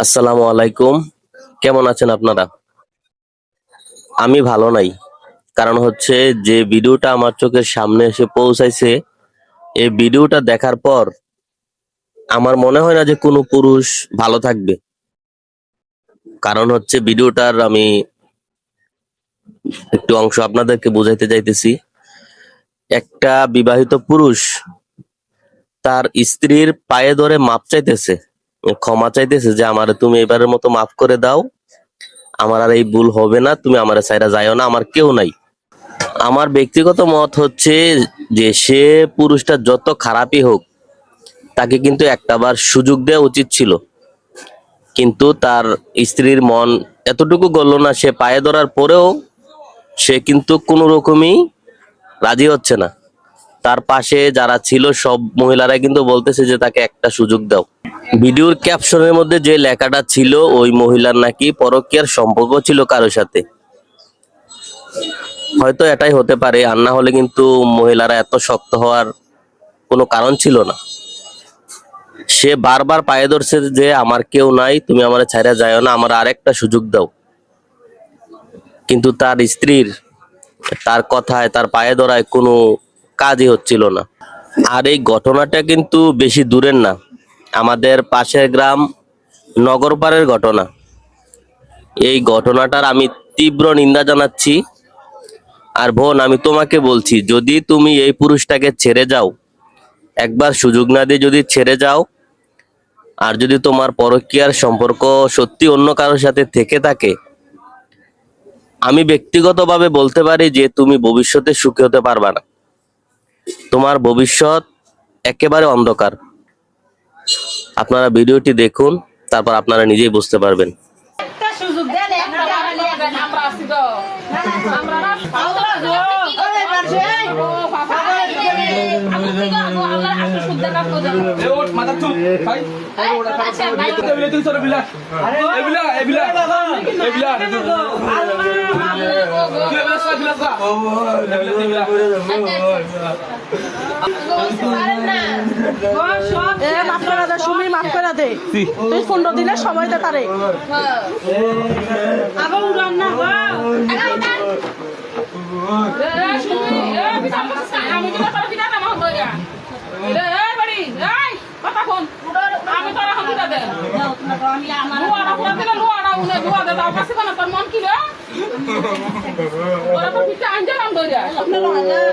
আসসালামু আলাইকুম, কেমন আছেন আপনারা? আমি ভালো নাই। কারণ হচ্ছে যে ভিডিওটা আমার চোখের সামনে এসে পৌঁছাইছে, এই ভিডিওটা দেখার পর আমার মনে হয় না যে কোনো পুরুষ ভালো থাকবে। কারণ হচ্ছে ভিডিওটার আমি একটু অংশ আপনাদেরকে বোঝাইতে চাইতেছি। একটা বিবাহিত পুরুষ তার স্ত্রীর পায়ে ধরে মাপ চাইতেছে, ক্ষমা চাইতেছে যে আমারে তুমি এবারের মতো মাফ করে দাও, আমার আর এই ভুল হবে না, তুমি আমারে ছাইরা যাইও না, আমার কেউ নাই। আমার ব্যক্তিগত মত হচ্ছে যে সে পুরুষটা যত খারাপই হোক, তাকে কিন্তু একটাবার সুযোগ দেওয়া উচিত ছিল। কিন্তু তার স্ত্রীর মন এতটুকু গড়ল না, সে পায়ে ধরার পরেও সে কিন্তু কোনো রকমই রাজি হচ্ছে না। তার পাশে যারা ছিল সব মহিলারা কিন্তু বলতেছে যে তাকে একটা সুযোগ দাও। ভিডিওর ক্যাপশনের মধ্যে যে লেখাটা ছিল, ওই মহিলার নাকি পরকীয়ার সম্পর্ক ছিল কারোর সাথে। হয়তো এটাই হতে পারে, আর না হলে কিন্তু মহিলারা এত শক্ত হওয়ার কোনো কারণ ছিল না। সে বারবার পায়ে ধরছে যে আমার কেউ নাই, তুমি আমার ছাইরা যাও না, আমার আরেকটা সুযোগ দাও। কিন্তু তার স্ত্রীর তার কথায়, তার পায়ে ধরায় কোনো কাজই হচ্ছিল না। আর এই ঘটনাটা কিন্তু বেশি দূরের না, আমাদের পাশের গ্রাম নগরপাড়ের ঘটনা। এই ঘটনাটার আমি তীব্র নিন্দা জানাচ্ছি। আর বোন, আমি তোমাকে বলছি, যদি তুমি এই পুরুষটাকে ছেড়ে যাও, একবার সুযোগ না দিয়ে যদি ছেড়ে যাও, আর যদি তোমার পরকীয়ার সম্পর্ক সত্যি অন্য কারোর সাথে থেকে থাকে, আমি ব্যক্তিগতভাবে বলতে পারি যে তুমি ভবিষ্যতে সুখী হতে পারবা না। তোমার ভবিষ্যৎ একেবারে অন্ধকার। আপনারা ভিডিওটি দেখুন, তারপর আপনারা নিজেই বুঝতে পারবেন। মাফ করে দে, তুই 15 দিনের সময় দে তারে।